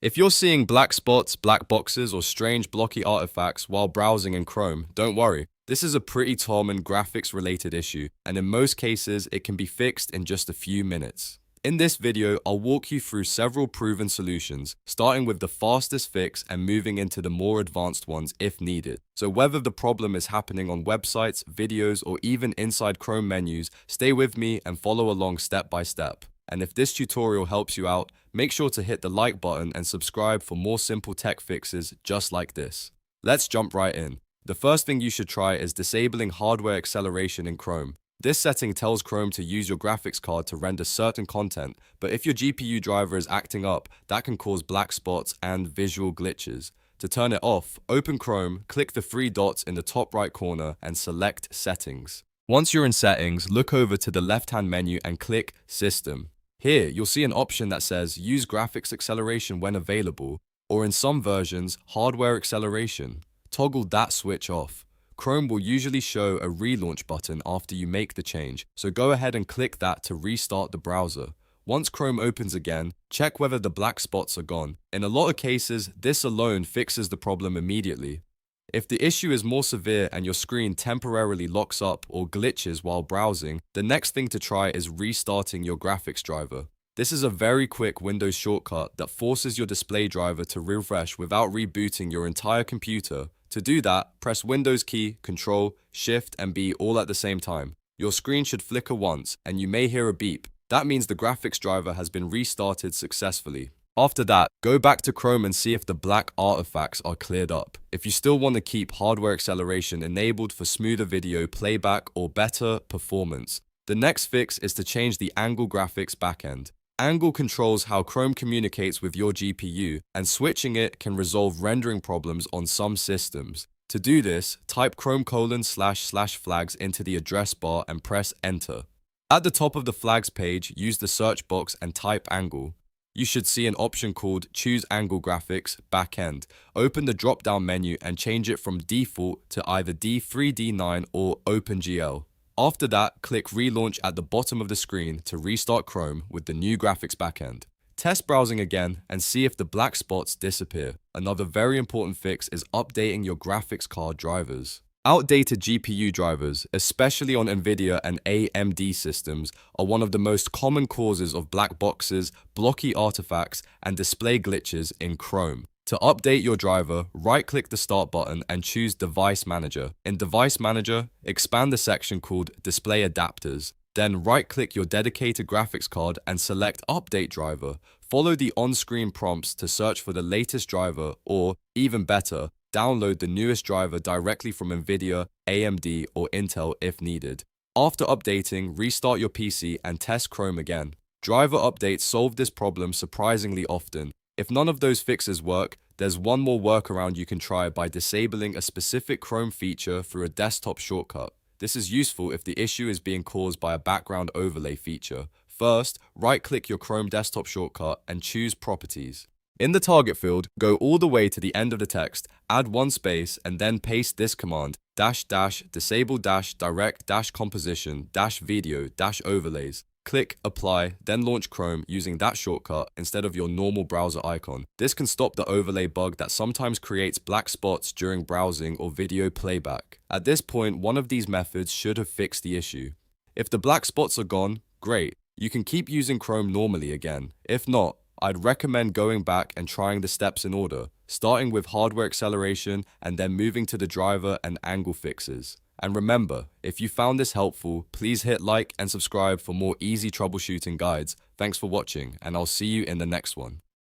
If you're seeing black spots, black boxes, or strange blocky artifacts while browsing in Chrome, don't worry. This is a pretty common graphics-related issue, and in most cases, it can be fixed in just a few minutes. In this video, I'll walk you through several proven solutions, starting with the fastest fix and moving into the more advanced ones if needed. So whether the problem is happening on websites, videos, or even inside Chrome menus, stay with me and follow along step by step. And if this tutorial helps you out, make sure to hit the like button and subscribe for more simple tech fixes just like this. Let's jump right in. The first thing you should try is disabling hardware acceleration in Chrome. This setting tells Chrome to use your graphics card to render certain content, but if your GPU driver is acting up, that can cause black spots and visual glitches. To turn it off, open Chrome, click the three dots in the top right corner and select Settings. Once you're in Settings, look over to the left-hand menu and click System. Here, you'll see an option that says Use graphics acceleration when available, or in some versions, hardware acceleration. Toggle that switch off. Chrome will usually show a relaunch button after you make the change, so go ahead and click that to restart the browser. Once Chrome opens again, check whether the black spots are gone. In a lot of cases, this alone fixes the problem immediately. If the issue is more severe and your screen temporarily locks up or glitches while browsing, the next thing to try is restarting your graphics driver. This is a very quick Windows shortcut that forces your display driver to refresh without rebooting your entire computer. To do that, press Windows key, Control, Shift, and B all at the same time. Your screen should flicker once, and you may hear a beep. That means the graphics driver has been restarted successfully. After that, go back to Chrome and see if the black artifacts are cleared up. If you still want to keep hardware acceleration enabled for smoother video playback or better performance, the next fix is to change the Angle graphics backend. Angle controls how Chrome communicates with your GPU, and switching it can resolve rendering problems on some systems. To do this, type Chrome://flags into the address bar and press Enter. At the top of the flags page, use the search box and type Angle. You should see an option called Choose Angle Graphics Backend. Open the drop-down menu and change it from Default to either D3, D9 or OpenGL. After that, click Relaunch at the bottom of the screen to restart Chrome with the new graphics backend. Test browsing again and see if the black spots disappear. Another very important fix is updating your graphics card drivers. Outdated GPU drivers, especially on NVIDIA and AMD systems, are one of the most common causes of black boxes, blocky artifacts, and display glitches in Chrome. To update your driver, right-click the Start button and choose Device Manager. In Device Manager, expand the section called Display Adapters. Then right-click your dedicated graphics card and select Update Driver. Follow the on-screen prompts to search for the latest driver or, even better, download the newest driver directly from NVIDIA, AMD, or Intel if needed. After updating, restart your PC and test Chrome again. Driver updates solve this problem surprisingly often. If none of those fixes work, there's one more workaround you can try by disabling a specific Chrome feature through a desktop shortcut. This is useful if the issue is being caused by a background overlay feature. First, right-click your Chrome desktop shortcut and choose Properties. In the target field, go all the way to the end of the text, add one space, and then paste this command, --disable direct composition video overlays. Click Apply, then launch Chrome using that shortcut instead of your normal browser icon. This can stop the overlay bug that sometimes creates black spots during browsing or video playback. At this point, one of these methods should have fixed the issue. If the black spots are gone, great. You can keep using Chrome normally again. If not, I'd recommend going back and trying the steps in order, starting with hardware acceleration and then moving to the driver and angle fixes. And remember, if you found this helpful, please hit like and subscribe for more easy troubleshooting guides. Thanks for watching, and I'll see you in the next one.